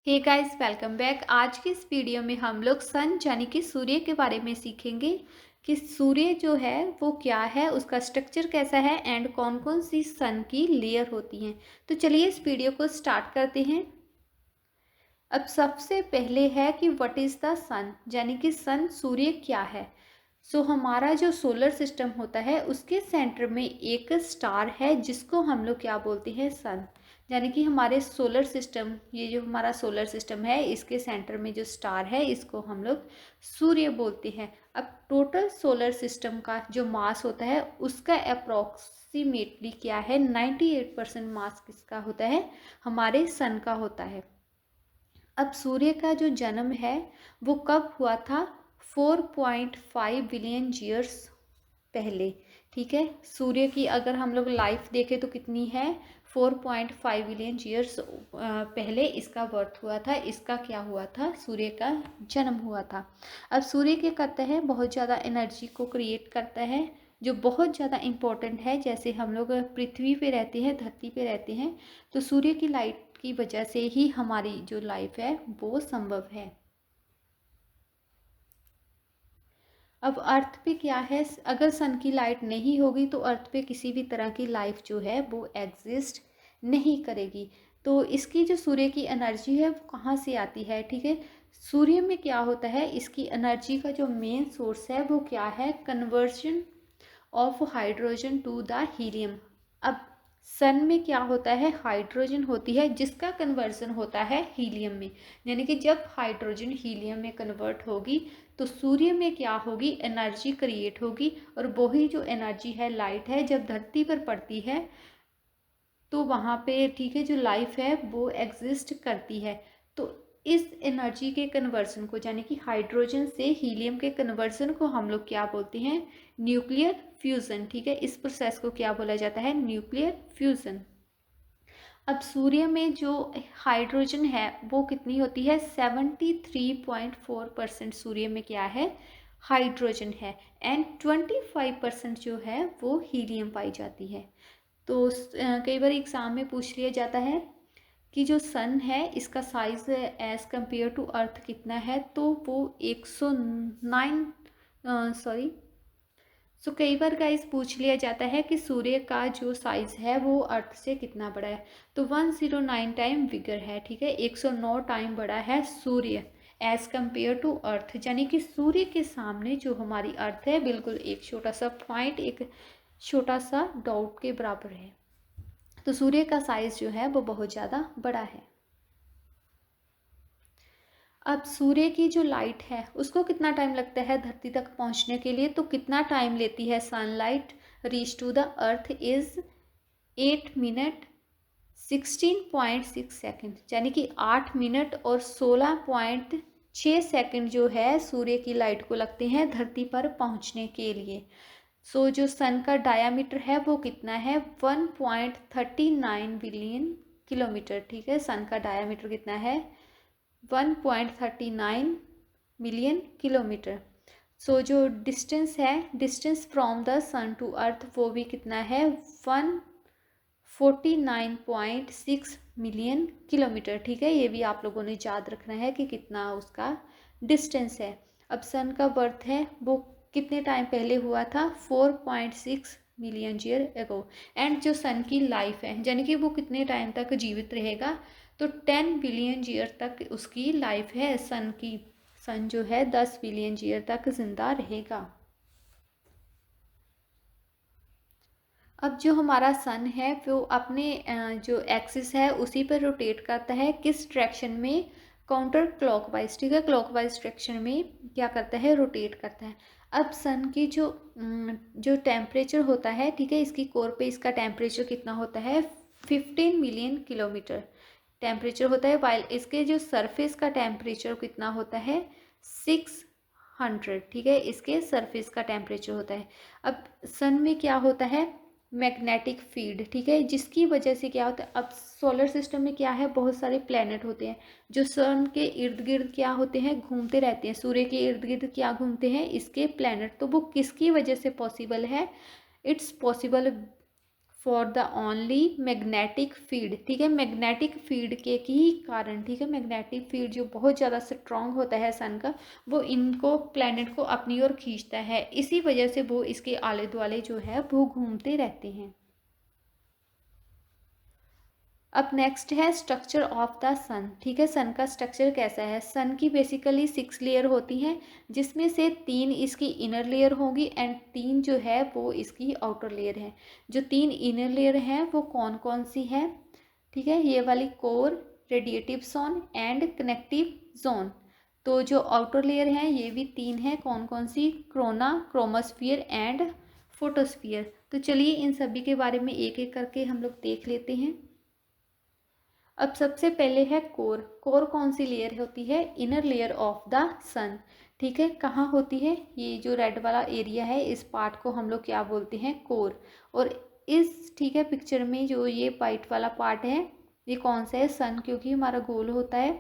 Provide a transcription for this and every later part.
Hey guys, welcome back. आज की इस वीडियो में हम लोग सन यानी कि सूर्य के बारे में सीखेंगे कि सूर्य जो है वो क्या है, उसका स्ट्रक्चर कैसा है एंड कौन कौन सी सन की लेयर होती हैं। तो चलिए इस वीडियो को स्टार्ट करते हैं। अब सबसे पहले है कि व्हाट इज़ द सन, यानी कि सन सूर्य क्या है। हमारा जो सोलर सिस्टम होता है उसके सेंटर में एक स्टार है जिसको हम लोग क्या बोलते हैं, सन। यानी कि हमारे सोलर सिस्टम, ये जो हमारा सोलर सिस्टम है इसके सेंटर में जो स्टार है इसको हम लोग सूर्य बोलते हैं। अब टोटल सोलर सिस्टम का जो मास होता है उसका अप्रॉक्सीमेटली क्या है, 98% मास किसका होता है, हमारे सन का होता है। अब सूर्य का जो जन्म है वो कब हुआ था, 4.5 बिलियन ईयर्स पहले। ठीक है, सूर्य की अगर हम लोग लाइफ देखें तो कितनी है, 4.5 बिलियन ईयर्स पहले इसका बर्थ हुआ था, इसका क्या हुआ था, सूर्य का जन्म हुआ था। अब सूर्य क्या करता है, बहुत ज़्यादा एनर्जी को क्रिएट करता है जो बहुत ज़्यादा इम्पोर्टेंट है। जैसे हम लोग पृथ्वी पे रहते हैं, धरती पे रहते हैं, तो सूर्य की लाइट की वजह से ही हमारी जो लाइफ है वो संभव है। अब अर्थ पे क्या है, अगर सन की लाइट नहीं होगी तो अर्थ पे किसी भी तरह की लाइफ जो है वो एग्जिस्ट नहीं करेगी। तो इसकी जो सूर्य की एनर्जी है वो कहाँ से आती है, ठीक है। सूर्य में क्या होता है, इसकी एनर्जी का जो मेन सोर्स है वो क्या है, conversion of hydrogen to the helium. अब सन में क्या होता है, हाइड्रोजन होती है जिसका कन्वर्जन होता है हीलियम में। यानी कि जब हाइड्रोजन हीलियम में कन्वर्ट होगी तो सूर्य में क्या होगी, एनर्जी क्रिएट होगी, और वही जो एनर्जी है, लाइट है, जब धरती पर पड़ती है तो वहाँ पे, ठीक है, जो लाइफ है वो एग्जिस्ट करती है। तो इस एनर्जी के कन्वर्सन को, यानी कि हाइड्रोजन से हीलियम के कन्वर्सन को हम लोग क्या बोलते हैं, न्यूक्लियर फ्यूजन। ठीक है, इस प्रोसेस को क्या बोला जाता है, न्यूक्लियर फ्यूजन। अब सूर्य में जो हाइड्रोजन है वो कितनी होती है, 73.4% सूर्य में क्या है, हाइड्रोजन है, एंड 25% जो है वो हीलियम पाई जाती है। तो कई बार एग्ज़ाम में पूछ लिया जाता है कि जो सन है इसका size as compare to earth कितना है, तो वो 109, सॉरी, कई बार गाइस पूछ लिया जाता है कि सूर्य का जो साइज़ है वो अर्थ से कितना बड़ा है, तो 109 टाइम बिगर है। ठीक है, 109 टाइम बड़ा है सूर्य एज़ कंपेयर टू अर्थ। यानी कि सूर्य के सामने जो हमारी अर्थ है बिल्कुल एक छोटा सा पॉइंट, एक छोटा सा डॉट के बराबर है। तो सूर्य का साइज़ जो है वो बहुत ज़्यादा बड़ा है। अब सूर्य की जो लाइट है उसको कितना टाइम लगता है धरती तक पहुंचने के लिए, तो कितना टाइम लेती है sunlight reach to the earth is 8 minute 16.6 second. यानी कि 8 मिनट और 16.6 सेकेंड जो है सूर्य की लाइट को लगते हैं धरती पर पहुंचने के लिए। जो सन का डायामीटर है वो कितना है, 1.39 बिलियन किलोमीटर। ठीक है, सन का डायामीटर कितना है, 1.39 मिलियन किलोमीटर। जो डिस्टेंस है, distance from the sun to earth, वो भी कितना है, 149.6 मिलियन किलोमीटर। ठीक है, ये भी आप लोगों ने याद रखना है कि कितना उसका डिस्टेंस है। अब सन का बर्थ है वो कितने टाइम पहले हुआ था, 4.6 मिलियन ईयर एगो। एंड जो सन की लाइफ है, यानी कि वो कितने टाइम तक जीवित रहेगा, तो 10 बिलियन ईयर तक उसकी लाइफ है सन की। सन जो है 10 बिलियन ईयर तक जिंदा रहेगा। अब जो हमारा सन है वो अपने जो एक्सिस है उसी पर रोटेट करता है, किस डायरेक्शन में, काउंटर क्लॉकवाइज। ठीक है, क्लॉकवाइज डायरेक्शन में क्या करता है, रोटेट करता है। अब सन की जो टेम्परेचर होता है, ठीक है, इसकी कोर पे इसका टेम्परेचर कितना होता है, 15 मिलियन किलोमीटर टेम्परेचर होता है, वाइल इसके जो सरफेस का टेम्परेचर कितना होता है, 600। ठीक है, इसके सरफेस का टेम्परेचर होता है। अब सन में क्या होता है, मैग्नेटिक फील्ड। ठीक है, जिसकी वजह से क्या होता है, अब सोलर सिस्टम में क्या है, बहुत सारे प्लैनेट होते हैं जो सन के इर्द गिर्द क्या होते हैं, घूमते रहते हैं। सूर्य के इर्द गिर्द क्या घूमते हैं, इसके प्लैनेट। तो वो किसकी वजह से पॉसिबल है, it's possible for the only magnetic field, ठीक है, मैग्नेटिक फील्ड के ही कारण, ठीक है, मैग्नेटिक फील्ड जो बहुत ज़्यादा स्ट्रॉन्ग होता है सन का, वो इनको प्लैनेट को अपनी ओर खींचता है, इसी वजह से वो इसके आले दुआले जो है वो घूमते रहते हैं। अब नेक्स्ट है स्ट्रक्चर ऑफ द सन, ठीक है, सन का स्ट्रक्चर कैसा है। सन की बेसिकली 6 लेयर होती हैं, जिसमें से 3 इसकी इनर लेयर होगी एंड 3 जो है वो इसकी आउटर लेयर है। जो 3 इनर लेयर हैं वो कौन कौन सी है, ठीक है, ये वाली core, radiative zone and connective zone. तो जो आउटर लेयर हैं ये भी 3 हैं, कौन कौन सी, क्रोना, क्रोमोस्फियर एंड फोटोस्फियर। तो चलिए इन सभी के बारे में एक एक करके हम लोग देख लेते हैं। अब सबसे पहले है कोर। कोर कौन सी लेयर होती है, इनर लेयर ऑफ द सन, ठीक है, कहाँ होती है, ये जो रेड वाला एरिया है इस पार्ट को हम लोग क्या बोलते हैं, कोर। और इस, ठीक है, पिक्चर में जो ये वाइट वाला पार्ट है ये कौन सा है, सन, क्योंकि हमारा गोल होता है,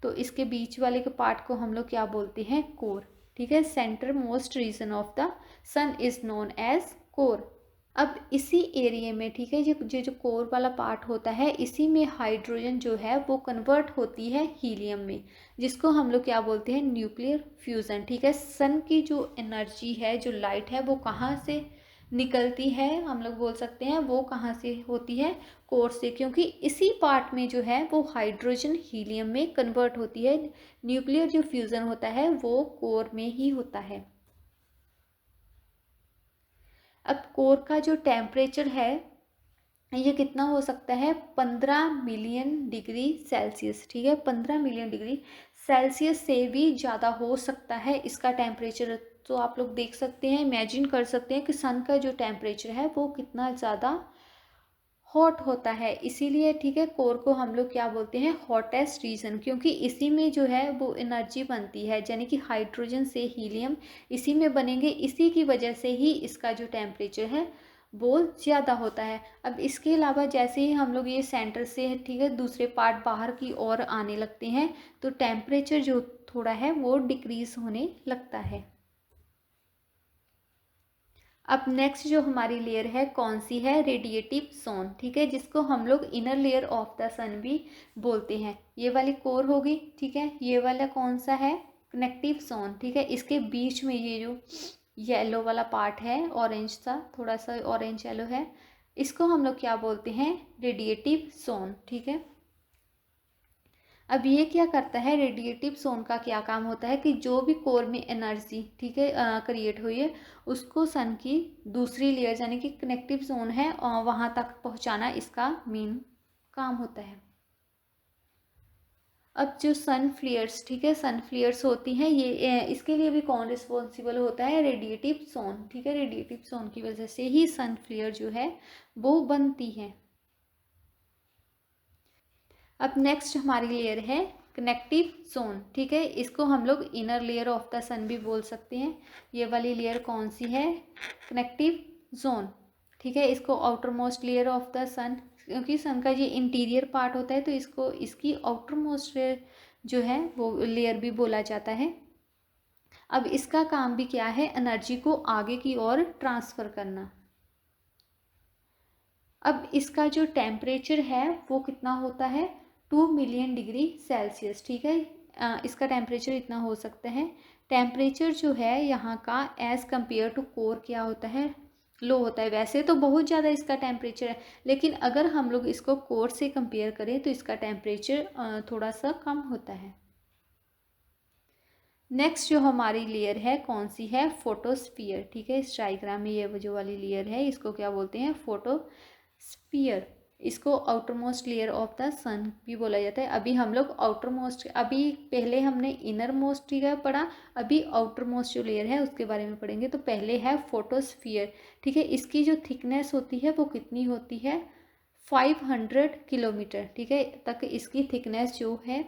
तो इसके बीच वाले के पार्ट को हम लोग क्या बोलते हैं, कोर, ठीक है। Centre most region of the sun is known as core. अब इसी एरिया में, ठीक है, जो कोर वाला पार्ट होता है, इसी में हाइड्रोजन जो है वो कन्वर्ट होती है हीलियम में, जिसको हम लोग क्या बोलते हैं, न्यूक्लियर फ्यूज़न, ठीक है। सन की जो एनर्जी है, जो लाइट है, वो कहाँ से निकलती है, हम लोग बोल सकते हैं वो कहाँ से होती है, कोर से, क्योंकि इसी पार्ट में जो है वो हाइड्रोजन हीलियम में कन्वर्ट होती है। न्यूक्लियर जो फ्यूज़न होता है वो कोर में ही होता है। अब कोर का जो टेम्परेचर है ये कितना हो सकता है, 15 मिलियन डिग्री सेल्सियस, ठीक है, 15 मिलियन डिग्री सेल्सियस से भी ज़्यादा हो सकता है इसका टेम्परेचर। तो आप लोग देख सकते हैं, इमेजिन कर सकते हैं कि सन का जो टेम्परेचर है वो कितना ज़्यादा हॉट होता है। इसीलिए, ठीक है, कोर को हम लोग क्या बोलते हैं, हॉटेस्ट रीजन, क्योंकि इसी में जो है वो एनर्जी बनती है, यानी कि हाइड्रोजन से हीलियम इसी में बनेंगे, इसी की वजह से ही इसका जो टेम्परेचर है वो ज़्यादा होता है। अब इसके अलावा जैसे ही हम लोग ये सेंटर से, ठीक है, दूसरे पार्ट बाहर की ओर आने लगते हैं तो टेम्परेचर जो थोड़ा है वो डिक्रीज होने लगता है। अब नेक्स्ट जो हमारी लेयर है कौन सी है, रेडिएटिव जोन, ठीक है, जिसको हम लोग inner layer of the sun भी बोलते हैं। ये वाली कोर होगी, ठीक है, ये वाला कौन सा है, कनेक्टिव जोन, ठीक है, इसके बीच में ये जो येलो वाला पार्ट है, ऑरेंज सा, थोड़ा सा ऑरेंज येलो है, इसको हम लोग क्या बोलते हैं, रेडिएटिव जोन, ठीक है। अब ये क्या करता है, रेडिएटिव जोन का क्या काम होता है कि जो भी कोर में एनर्जी, ठीक है, क्रिएट हुई है उसको सन की दूसरी लेयर यानी कि कनेक्टिव जोन है वहाँ तक पहुँचाना इसका मेन काम होता है। अब जो सन फ्लेयर्स, ठीक है, सन फ्लेयर्स होती हैं ये इसके लिए भी कौन रिस्पॉन्सिबल होता है, रेडिएटिव जोन, ठीक है, रेडिएटिव जोन की वजह से ही सन फ्लेयर जो है वो बनती है। अब नेक्स्ट हमारी लेयर है कनेक्टिव जोन, ठीक है, इसको हम लोग inner layer of the sun भी बोल सकते हैं। ये वाली लेयर कौन सी है, कनेक्टिव जोन, ठीक है, इसको outermost layer of the sun, क्योंकि सन का ये इंटीरियर पार्ट होता है तो इसको इसकी आउटर मोस्ट लेयर जो है वो लेयर भी बोला जाता है। अब इसका काम भी क्या है, एनर्जी को आगे की ओर ट्रांसफ़र करना। अब इसका जो टेम्परेचर है वो कितना होता है, 2 मिलियन डिग्री सेल्सियस, ठीक है, इसका टेम्परेचर इतना हो सकता है। टेम्परेचर जो है यहाँ का एज़ कम्पेयर टू कोर क्या होता है, लो होता है। वैसे तो बहुत ज़्यादा इसका टेम्परेचर है, लेकिन अगर हम लोग इसको कोर से कंपेयर करें तो इसका टेम्परेचर थोड़ा सा कम होता है। नेक्स्ट जो हमारी लेयर है कौन सी है, फोटोस्फीयर, ठीक है, इस डायग्राम में ये जो वाली लेयर है इसको क्या बोलते हैं, फोटोस्फीयर। इसको outermost layer of the sun भी बोला जाता है। अभी हम लोग आउटर मोस्ट, अभी पहले हमने इनर मोस्ट का पढ़ा, अभी आउटर मोस्ट जो लेयर है उसके बारे में पढ़ेंगे। तो पहले है फोटोस्फीयर, ठीक है, इसकी जो थिकनेस होती है वो कितनी होती है, 500 किलोमीटर, ठीक है, तक इसकी थिकनेस जो है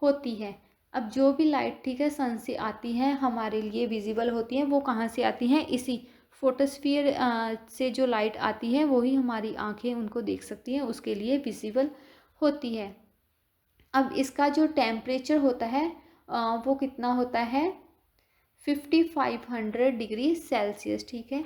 होती है। अब जो भी लाइट, ठीक है, सन से आती है हमारे लिए विजिबल होती है, वो कहाँ से आती हैं, इसी फोटोस्फीयर से जो लाइट आती है वही हमारी आंखें उनको देख सकती हैं, उसके लिए विजिबल होती है। अब इसका जो टेम्परेचर होता है वो कितना होता है, 5500 डिग्री सेल्सियस, ठीक है,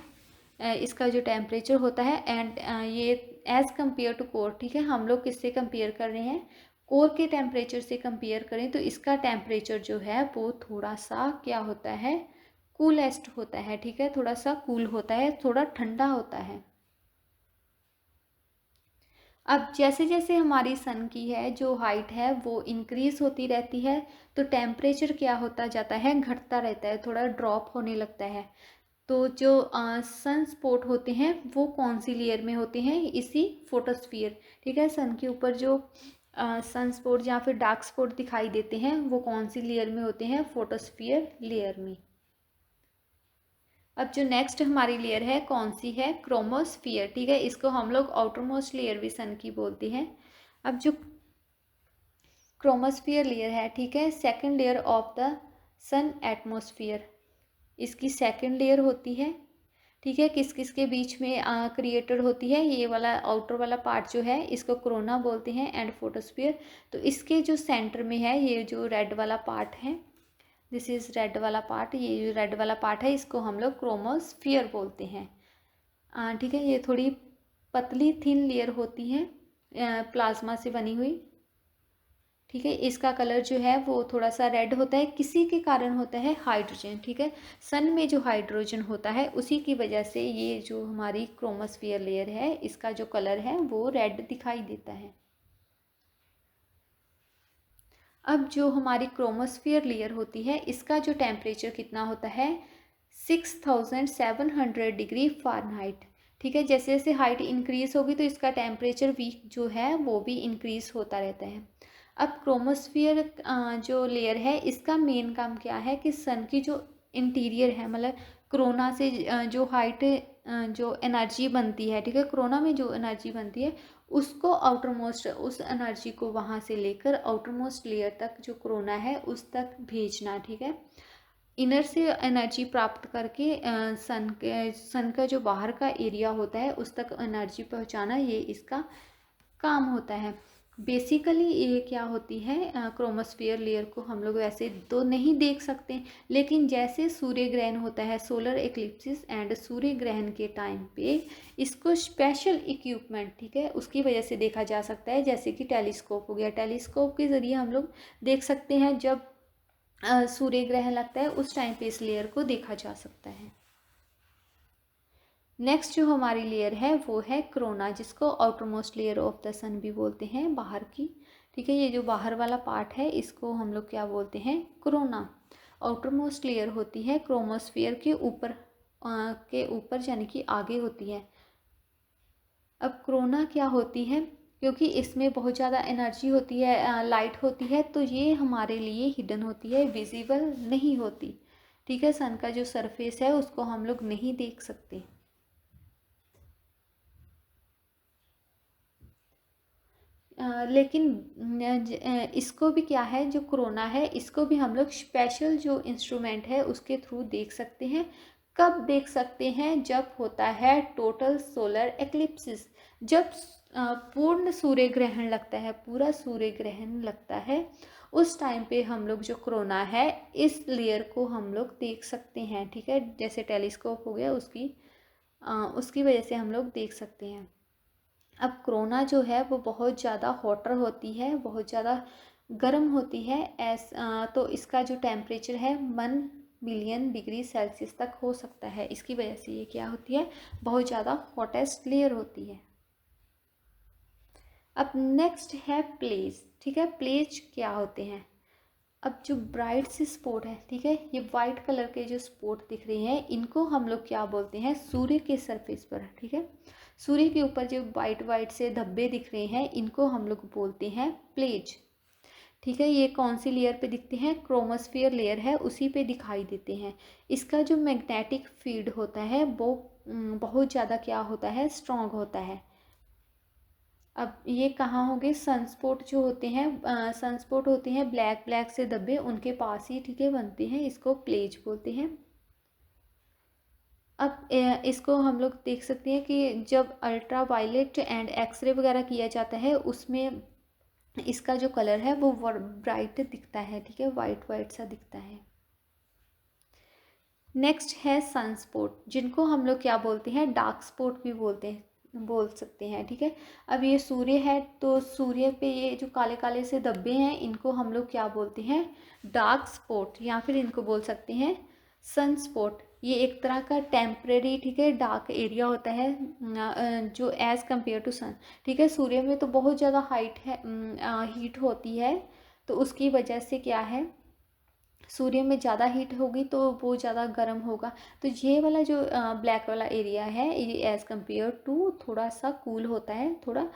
इसका जो टेम्परेचर होता है एंड ये एज़ कम्पेयर टू कोर, ठीक है, हम लोग किससे कंपेयर कर रहे हैं, कोर के टेम्परेचर से कंपेयर करें तो इसका टेम्परेचर जो है वो थोड़ा सा क्या होता है, कूलेस्ट होता है, ठीक है, थोड़ा सा कूल होता है, थोड़ा ठंडा होता है। अब जैसे जैसे हमारी सन की है जो हाइट है वो इंक्रीज होती रहती है, तो टेम्परेचर क्या होता जाता है, घटता रहता है, थोड़ा ड्रॉप होने लगता है। तो जो सन स्पॉट होते हैं वो कौन सी लेयर में होते हैं, इसी फोटोस्फीयर, ठीक है, सन के ऊपर जो सन स्पॉट या फिर डार्क स्पॉट दिखाई देते हैं वो कौन सी लेयर में होते हैं, फोटोस्फीयर लेयर में। अब जो नेक्स्ट हमारी लेयर है कौन सी है, क्रोमोस्फियर, ठीक है, इसको हम लोग आउटर मोस्ट लेयर भी सन की बोलते हैं। अब जो क्रोमोस्फियर लेयर है, ठीक है, second layer of the sun atmosphere, इसकी सेकंड लेयर होती है, ठीक है, किस किस के बीच में क्रिएटेड होती है, ये वाला आउटर वाला पार्ट जो है इसको कोरोना बोलते हैं एंड फोटोस्फियर। तो इसके जो सेंटर में है ये जो रेड वाला पार्ट है, दिस इज रेड वाला पार्ट, ये जो रेड वाला पार्ट है इसको हम लोग क्रोमोस्फियर बोलते हैं। ठीक है, ये थोड़ी पतली थिन लेयर होती है प्लाज्मा से बनी हुई, ठीक है, इसका कलर जो है वो थोड़ा सा रेड होता है, किसी के कारण होता है हाइड्रोजन, ठीक है, सन में जो हाइड्रोजन होता है उसी की वजह से ये जो हमारी क्रोमोस्फियर लेयर है इसका जो कलर है वो रेड दिखाई देता है। अब जो हमारी क्रोमोस्फियर लेयर होती है इसका जो टेम्परेचर कितना होता है, 6700 डिग्री फ़ारेनहाइट, ठीक है, जैसे जैसे हाइट इंक्रीज होगी तो इसका टेम्परेचर भी जो है वो भी इंक्रीज होता रहता है। अब क्रोमोस्फियर जो लेयर है इसका मेन काम क्या है कि सन की जो इंटीरियर है, मतलब कोरोना से जो हाइट जो एनर्जी बनती है, ठीक है, कोरोना में जो एनर्जी बनती है उसको आउटर मोस्ट, उस एनर्जी को वहाँ से लेकर आउटर मोस्ट लेयर तक जो कोरोना है उस तक भेजना, ठीक है, इनर से एनर्जी प्राप्त करके सन का जो बाहर का एरिया होता है उस तक एनर्जी पहुँचाना, ये इसका काम होता है। बेसिकली ये क्या होती है, क्रोमोस्फियर लेयर को हम लोग वैसे तो नहीं देख सकते, लेकिन जैसे सूर्य ग्रहण होता है, सोलर एक्लिप्सिस एंड सूर्य ग्रहण के टाइम पे इसको स्पेशल इक्विपमेंट, ठीक है, उसकी वजह से देखा जा सकता है, जैसे कि टेलीस्कोप हो गया, टेलीस्कोप के ज़रिए हम लोग देख सकते हैं, जब सूर्य ग्रहण लगता है उस टाइम पे इस लेयर को देखा जा सकता है। नेक्स्ट जो हमारी लेयर है वो है कोरोना, जिसको outermost layer of the sun भी बोलते हैं, बाहर की, ठीक है, ये जो बाहर वाला पार्ट है इसको हम लोग क्या बोलते हैं, कोरोना। आउटर मोस्ट लेयर होती है क्रोमोस्फियर के ऊपर यानी कि आगे होती है। अब कोरोना क्या होती है, क्योंकि इसमें बहुत ज़्यादा एनर्जी होती है, लाइट होती है, तो ये हमारे लिए हिडन होती है, विजिबल नहीं होती, ठीक है, सन का जो सरफेस है उसको हम लोग नहीं देख सकते। लेकिन इसको भी क्या है, जो कोरोना है इसको भी हम लोग स्पेशल जो इंस्ट्रूमेंट है उसके थ्रू देख सकते हैं। कब देख सकते हैं, जब होता है टोटल सोलर एक्लिप्सिस, जब पूर्ण सूर्य ग्रहण लगता है, पूरा सूर्य ग्रहण लगता है, उस टाइम पे हम लोग जो कोरोना है इस लेयर को हम लोग देख सकते हैं, ठीक है, जैसे टेलीस्कोप हो गया उसकी वजह से हम लोग देख सकते हैं। अब कोरोना जो है वो बहुत ज़्यादा हॉटर होती है, बहुत ज़्यादा गर्म होती है, तो इसका जो टेम्परेचर है 1 मिलियन डिग्री सेल्सियस तक हो सकता है, इसकी वजह से ये क्या होती है, बहुत ज़्यादा हॉटेस्ट लेयर होती है। अब नेक्स्ट है प्लेज, ठीक है, प्लेज क्या होते हैं, अब जो ब्राइट से स्पॉट है, ठीक है, ये वाइट कलर के जो स्पॉट दिख रहे हैं इनको हम लोग क्या बोलते हैं, सूर्य के सरफेस पर, ठीक है, सूर्य के ऊपर जो वाइट वाइट से धब्बे दिख रहे हैं इनको हम लोग बोलते हैं प्लेज, ठीक है, ये कौन सी लेयर पे दिखते हैं, क्रोमोस्फियर लेयर है उसी पे दिखाई देते हैं। इसका जो मैग्नेटिक फील्ड होता है वो बहुत ज़्यादा क्या होता है, स्ट्रॉन्ग होता है। अब ये कहाँ होंगे, सनस्पॉट जो होते हैं, सनस्पॉट होते हैं ब्लैक ब्लैक से धब्बे, उनके पास ही, ठीक है, बनते हैं, इसको प्लेज बोलते हैं। अब इसको हम लोग देख सकते हैं कि जब अल्ट्रा वायलेट एंड एक्सरे वगैरह किया जाता है उसमें इसका जो कलर है वो ब्राइट दिखता है, ठीक है, वाइट वाइट सा दिखता है। नेक्स्ट है सन स्पॉट, जिनको हम लोग क्या बोलते हैं, डार्क स्पॉट भी बोल सकते हैं, ठीक है। अब ये सूर्य है, तो सूर्य पे ये जो काले काले से धब्बे हैं, इनको हम लोग क्या बोलते हैं, डार्क स्पॉट, या फिर इनको बोल सकते हैं सन स्पॉट। ये एक तरह का टेम्परेरी, ठीक है, डार्क एरिया होता है जो एज़ कम्पेयर टू सन, ठीक है। सूर्य में तो बहुत ज़्यादा हाइट है, हीट होती है, तो उसकी वजह से क्या है, सूर्य में ज़्यादा हीट होगी तो वो ज़्यादा गर्म होगा। तो ये वाला जो ब्लैक वाला एरिया है, ये एज़ कम्पेयर टू थोड़ा सा कूल होता है, थोड़ा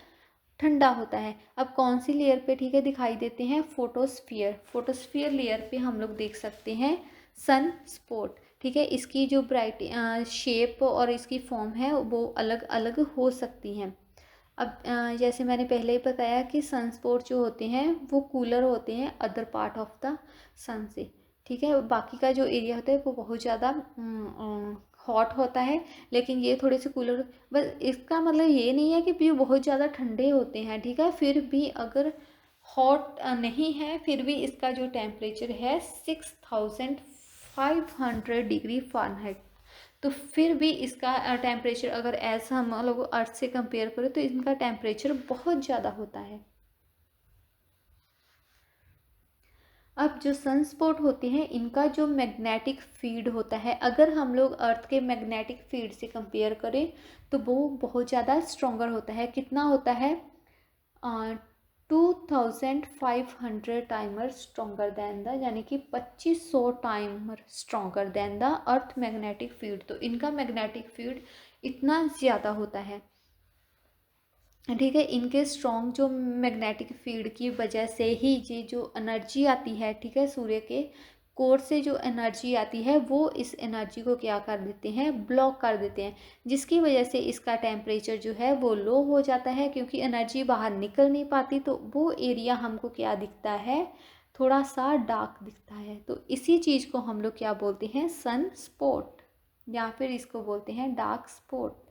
ठंडा होता है। अब कौन सी लेयर पे, ठीक है, दिखाई देते हैं, फोटोस्फियर। फोटोस्फियर लेयर पे हम लोग देख सकते हैं सन स्पॉट, ठीक है। इसकी जो ब्राइट शेप और इसकी फॉर्म है वो अलग अलग हो सकती हैं। अब जैसे मैंने पहले ही बताया कि सनस्पॉट जो होते हैं वो कूलर होते हैं अदर पार्ट ऑफ द सन से, ठीक है। बाकी का जो एरिया होता है वो बहुत ज़्यादा हॉट होता है, लेकिन ये थोड़े से कूलर, बस इसका मतलब ये नहीं है कि ये बहुत ज़्यादा ठंडे होते हैं, ठीक है। फिर भी अगर हॉट नहीं है, फिर भी इसका जो टेम्परेचर है 6500 डिग्री फ़ारेनहाइट। तो फिर भी इसका टेम्परेचर अगर ऐसा हम लोग अर्थ से कंपेयर करें तो इनका टेम्परेचर बहुत ज़्यादा होता है। अब जो सनस्पॉट होते हैं, इनका जो मैग्नेटिक फील्ड होता है, अगर हम लोग अर्थ के मैग्नेटिक फील्ड से कंपेयर करें तो वो बहुत ज़्यादा स्ट्रॉन्गर होता है। कितना होता है, 2500 टाइमर स्ट्रॉन्गर दैन द, यानी कि 2500 timer stronger than the earth magnetic field. तो इनका मैग्नेटिक फील्ड इतना ज़्यादा होता है, ठीक है। इनके स्ट्रॉन्ग जो मैग्नेटिक फील्ड की वजह से ही ये जो एनर्जी आती है, ठीक है, सूर्य के कोर से जो एनर्जी आती है वो इस एनर्जी को क्या कर देते हैं, ब्लॉक कर देते हैं, जिसकी वजह से इसका टेम्परेचर जो है वो लो हो जाता है, क्योंकि एनर्जी बाहर निकल नहीं पाती। तो वो एरिया हमको क्या दिखता है, थोड़ा सा डार्क दिखता है। तो इसी चीज़ को हम लोग क्या बोलते हैं, सन स्पॉट, या फिर इसको बोलते हैं डार्क स्पॉट।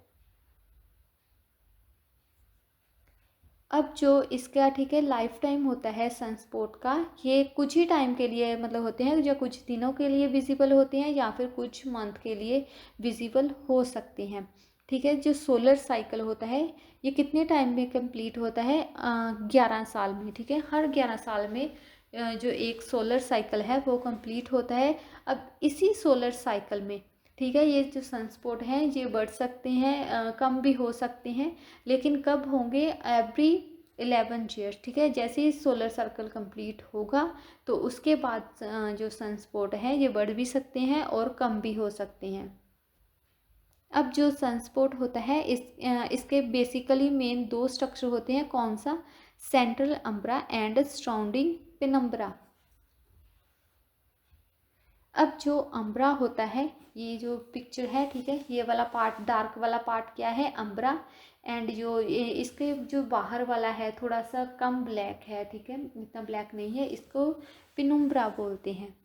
अब जो इसका, ठीक है, लाइफ टाइम होता है सनस्पॉट का, ये कुछ ही टाइम के लिए मतलब होते हैं, जो कुछ दिनों के लिए विजिबल होते हैं या फिर कुछ मंथ के लिए विजिबल हो सकते हैं, ठीक है। जो सोलर साइकिल होता है, ये कितने टाइम में कंप्लीट होता है, 11 साल में, ठीक है। हर 11 साल में जो एक सोलर साइकिल है वो कंप्लीट होता है। अब इसी सोलर साइकिल में, ठीक है, ये जो सनस्पॉट हैं ये बढ़ सकते हैं, कम भी हो सकते हैं, लेकिन कब होंगे, एवरी 11 ईयर्स, ठीक है। जैसे ही सोलर सर्कल कंप्लीट होगा तो उसके बाद जो सनस्पॉट हैं ये बढ़ भी सकते हैं और कम भी हो सकते हैं। अब जो सनस्पॉट होता है, इसके बेसिकली मेन दो स्ट्रक्चर होते हैं, कौन सा, central umbra and surrounding penumbra. अब जो अम्ब्रा होता है, ये जो पिक्चर है, ठीक है, ये वाला पार्ट, डार्क वाला पार्ट क्या है, अम्ब्रा। एंड जो इसके जो बाहर वाला है थोड़ा सा कम ब्लैक है, ठीक है, इतना ब्लैक नहीं है, इसको पिनुम्ब्रा बोलते हैं।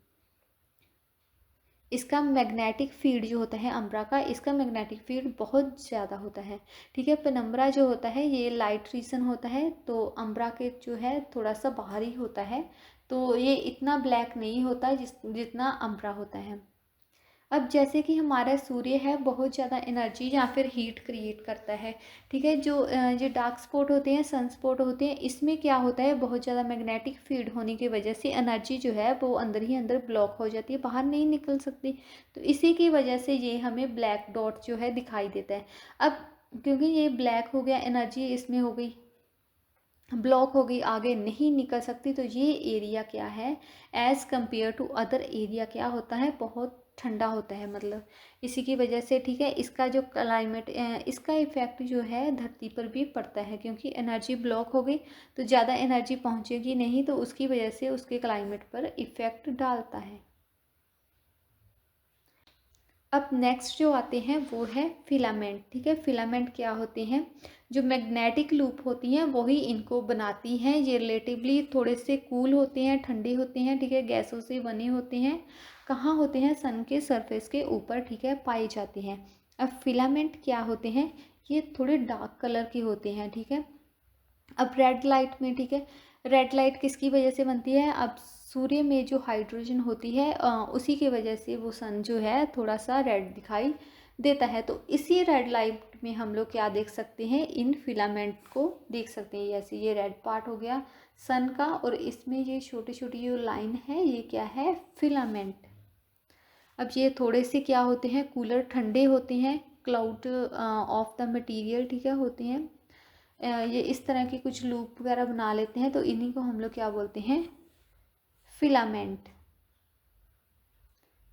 इसका मैग्नेटिक फील्ड जो होता है अम्ब्रा का, इसका मैग्नेटिक फील्ड बहुत ज़्यादा होता है, ठीक है। पेनम्ब्रा जो होता है ये लाइट रीजन होता है, तो अम्ब्रा के जो है थोड़ा सा बाहरी होता है, तो ये इतना ब्लैक नहीं होता जितना अम्ब्रा होता है। अब जैसे कि हमारा सूर्य है बहुत ज़्यादा एनर्जी या फिर हीट क्रिएट करता है, ठीक है। जो डार्क स्पॉट होते हैं, सन स्पॉट होते हैं, इसमें क्या होता है, बहुत ज़्यादा मैग्नेटिक फील्ड होने की वजह से एनर्जी जो है वो अंदर ही अंदर ब्लॉक हो जाती है, बाहर नहीं निकल सकती। तो इसी की वजह से ये हमें ब्लैक डॉट जो है दिखाई देता है। अब क्योंकि ये ब्लैक हो गया, एनर्जी इसमें हो गई, ब्लॉक हो गई, आगे नहीं निकल सकती, तो ये एरिया क्या है, as compare to other area क्या होता है, बहुत ठंडा होता है, मतलब इसी की वजह से, ठीक है। इसका जो क्लाइमेट, इसका इफ़ेक्ट जो है धरती पर भी पड़ता है, क्योंकि एनर्जी ब्लॉक हो गई तो ज़्यादा एनर्जी पहुँचेगी नहीं, तो उसकी वजह से उसके क्लाइमेट पर इफ़ेक्ट डालता है। अब नेक्स्ट जो आते हैं वो है फिलामेंट, ठीक है। फिलामेंट क्या होते हैं, जो मैग्नेटिक लूप होती हैं वही इनको बनाती हैं। ये रिलेटिवली थोड़े से कूल होते हैं, ठंडे होते हैं, ठीक है, गैसों से बने होते हैं। कहाँ होते हैं, सन के सरफेस के ऊपर, ठीक है, पाए जाते हैं। अब फिलामेंट क्या होते हैं, ये थोड़े डार्क कलर के होते हैं, ठीक है। अब रेड लाइट में, ठीक है, रेड लाइट किसकी वजह से बनती है, अब सूर्य में जो हाइड्रोजन होती है उसी की वजह से वो सन जो है थोड़ा सा रेड दिखाई देता है। तो इसी रेड लाइट में हम लोग क्या देख सकते हैं, इन फिलामेंट को देख सकते हैं। जैसे ये रेड पार्ट हो गया सन का, और इसमें ये छोटी छोटी जो लाइन है ये क्या है, फिलामेंट। अब ये थोड़े से क्या होते हैं, कूलर ठंडे होते हैं, क्लाउड ऑफ द मटेरियल, ठीक है, होते हैं। ये इस तरह के कुछ लूप वगैरह बना लेते हैं, तो इन्हीं को हम लोग क्या बोलते हैं, फिलामेंट।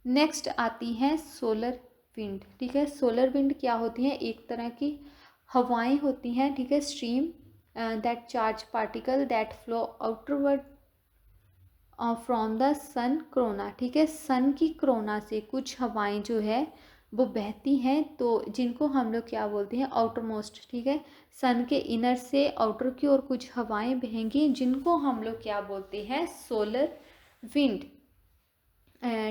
नेक्स्ट आती है सोलर विंड, ठीक है। सोलर विंड क्या होती है, एक तरह की हवाएं होती हैं, ठीक है, stream that charge particle that flow outward from the sun corona, ठीक है। सन की कोरोना से कुछ हवाएं जो है वो बहती हैं, तो जिनको हम लोग क्या बोलते हैं, आउटर मोस्ट, ठीक है। सन के इनर से आउटर की ओर कुछ हवाएं बहेंगी, जिनको हम लोग क्या बोलते हैं, सोलर विंड,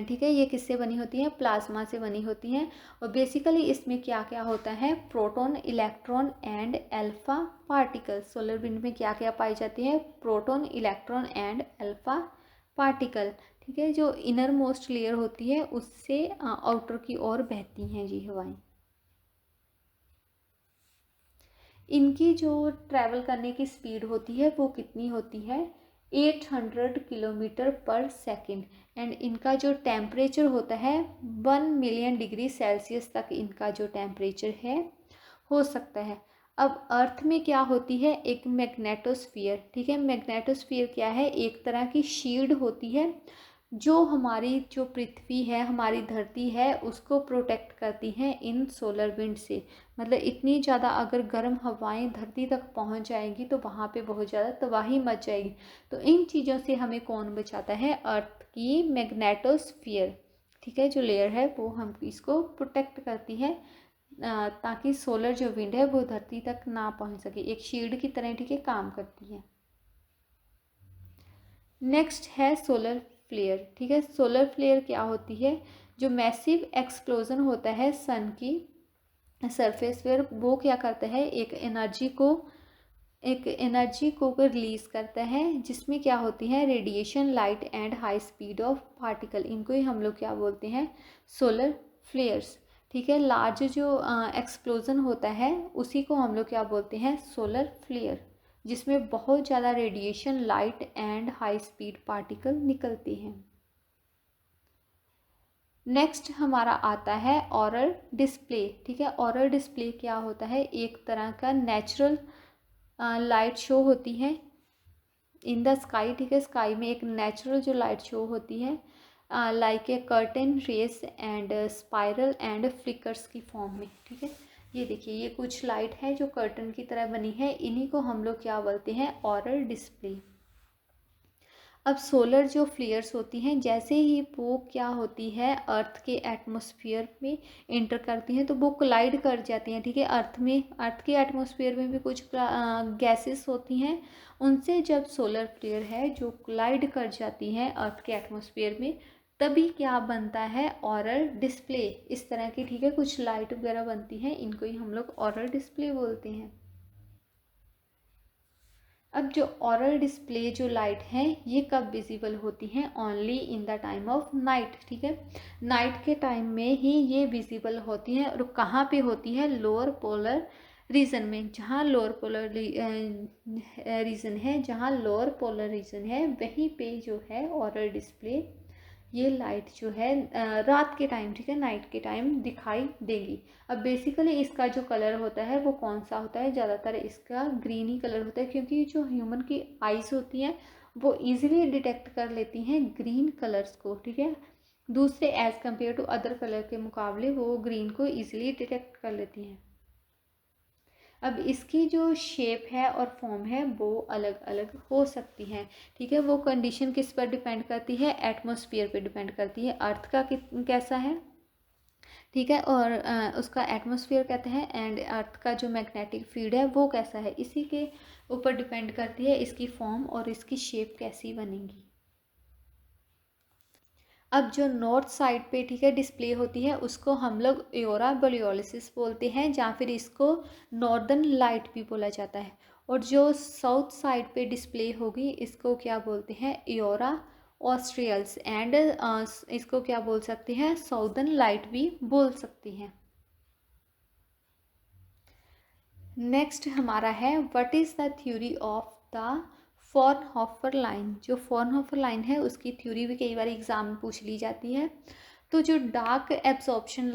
ठीक है। ये किससे बनी होती है, प्लाज्मा से बनी होती हैं। और बेसिकली इसमें क्या क्या होता है, proton, electron and alpha particle. Solar wind में क्या क्या पाई जाती है, proton, electron and alpha particle, ठीक है। जो इनर मोस्ट लेयर होती है उससे आउटर की ओर बहती हैं जी हवाएं। इनकी जो ट्रैवल करने की स्पीड होती है वो कितनी होती है, 800 किलोमीटर पर सेकेंड। एंड इनका जो टेम्परेचर होता है 1 मिलियन डिग्री सेल्सियस तक इनका जो टेम्परेचर है हो सकता है। अब अर्थ में क्या होती है, एक मैग्नेटोस्फीयर, ठीक है। मैग्नेटोस्फीयर क्या है, एक तरह की शील्ड होती है जो हमारी जो पृथ्वी है, हमारी धरती है, उसको प्रोटेक्ट करती हैं इन सोलर विंड से। मतलब इतनी ज़्यादा अगर गर्म हवाएं धरती तक पहुंच जाएंगी तो वहाँ पे बहुत ज़्यादा तबाही मच जाएगी। तो इन चीज़ों से हमें कौन बचाता है, अर्थ की मैग्नेटोस्फीयर, ठीक है, जो लेयर है वो हम इसको प्रोटेक्ट करती है ताकि सोलर जो विंड है वो धरती तक ना पहुंच सके, एक शील्ड की तरह, ठीक है, काम करती है। नेक्स्ट है सोलर फ्लेयर, ठीक है। सोलर फ्लेयर क्या होती है, जो मैसिव एक्सप्लोजन होता है सन की सरफेस पर, वो क्या करता है, एक एनर्जी को रिलीज करता है, जिसमें क्या होती है, radiation, light and high speed of particle. इनको ही हम लोग क्या बोलते हैं, सोलर फ्लेयर्स, ठीक है। लार्ज जो एक्सप्लोजन होता है उसी को हम लोग क्या बोलते हैं, सोलर फ्लेयर, जिसमें बहुत ज़्यादा radiation, light and high speed particle निकलते हैं। नेक्स्ट हमारा आता है ऑरल डिस्प्ले, ठीक है। ऑरल डिस्प्ले क्या होता है, एक तरह का नेचुरल लाइट शो होती है इन द स्काई, ठीक है। स्काई में एक नेचुरल जो लाइट शो होती है like a curtain rays and spiral and flickers की फॉर्म में, ठीक है। ये देखिए, ये कुछ लाइट है जो कर्टन की तरह बनी है, इन्हीं को हम लोग क्या बोलते हैं, ऑरल डिस्प्ले। अब सोलर जो फ्लेयर्स होती हैं, जैसे ही वो क्या होती है, अर्थ के एटमॉस्फेयर में इंटर करती हैं तो वो कोलाइड कर जाती हैं, ठीक है। अर्थ के एटमॉस्फेयर में भी कुछ गैसेस होती हैं, उनसे जब सोलर फ्लेयर है जो कोलाइड कर जाती हैं अर्थ के एटमॉस्फेयर में, तभी क्या बनता है, ऑरल डिस्प्ले, इस तरह की, ठीक है, कुछ लाइट वगैरह बनती हैं, इनको ही हम लोग ऑरल डिस्प्ले बोलते हैं। अब जो ऑरल डिस्प्ले जो लाइट है ये कब विजिबल होती हैं, only in the time of night, ठीक है। नाइट के टाइम में ही ये विजिबल होती हैं, और कहाँ पे होती है, लोअर पोलर रीजन में। जहाँ लोअर पोलर रीजन है, जहाँ लोअर पोलर रीजन है, वहीं पे जो है ऑरल डिस्प्ले ये लाइट जो है रात के टाइम, ठीक है, नाइट के टाइम दिखाई देगी। अब बेसिकली इसका जो कलर होता है वो कौन सा होता है, ज़्यादातर इसका ग्रीन ही कलर होता है, क्योंकि जो ह्यूमन की आइज़ होती हैं वो इजीली डिटेक्ट कर लेती हैं ग्रीन कलर्स को, ठीक है। दूसरे as compare to other colour के मुकाबले वो ग्रीन को इजीली डिटेक्ट कर लेती हैं। अब इसकी जो शेप है और फॉर्म है वो अलग अलग हो सकती हैं, ठीक है। वो कंडीशन किस पर डिपेंड करती है, एटमॉस्फेयर पे डिपेंड करती है, अर्थ का कैसा है, ठीक है, और उसका एटमॉस्फेयर कहते हैं, एंड अर्थ का जो मैग्नेटिक फील्ड है वो कैसा है, इसी के ऊपर डिपेंड करती है इसकी फॉर्म और इसकी शेप कैसी बनेगी। अब जो नॉर्थ साइड पे, ठीक है, डिस्प्ले होती है उसको हम लोग एओरा बोरियोलिस बोलते हैं, या फिर इसको नॉर्दर्न लाइट भी बोला जाता है। और जो साउथ साइड पे डिस्प्ले होगी इसको क्या बोलते हैं, एओरा ऑस्ट्रियल्स एंड इसको क्या बोल सकते हैं, साउदर्न लाइट भी बोल सकती हैं। नेक्स्ट हमारा है what is the theory of the Fraunhofer line. जो फ्रॉनहोफर लाइन है उसकी थ्योरी भी कई बार एग्जाम में पूछ ली जाती है। तो जो डार्क एब्जॉर्प्शन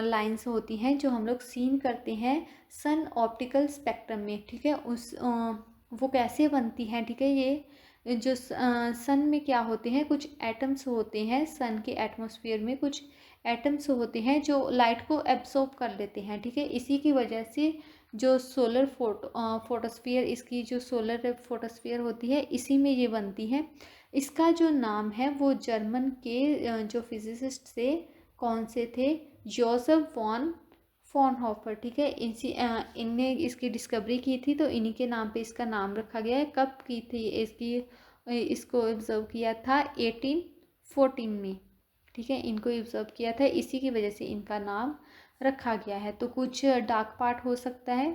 लाइंस होती हैं जो हम लोग सीन करते हैं सन ऑप्टिकल स्पेक्ट्रम में, ठीक है, वो कैसे बनती हैं, ठीक है। ये जो सन में क्या होते हैं, कुछ एटम्स होते हैं, सन के एटमॉस्फेयर में कुछ एटम्स होते हैं जो लाइट को एब्सॉर्ब कर लेते हैं, ठीक है। इसी की वजह से जो सोलर फोटोस्फीयर, इसकी जो सोलर फोटोस्फीयर होती है इसी में ये बनती है। इसका जो नाम है वो जर्मन के जो फिजिसिस्ट थे, कौन से थे, जोसेफ वॉन फ्रॉनहोफर, ठीक है। इनने इसकी डिस्कवरी की थी, तो इन्हीं के नाम पे इसका नाम रखा गया है। कब की थी इसको ऑब्जर्व किया था 1814 में, ठीक है। इनको ऑब्जर्व किया था, इसी की वजह से इनका नाम रखा गया है। तो कुछ डार्क पार्ट हो सकता है,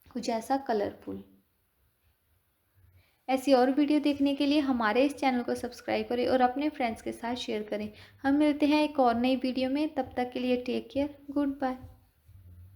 कुछ ऐसा कलरफुल। ऐसी और वीडियो देखने के लिए हमारे इस चैनल को सब्सक्राइब करें और अपने फ्रेंड्स के साथ शेयर करें। हम मिलते हैं एक और नई वीडियो में, तब तक के लिए टेक केयर, गुड बाय।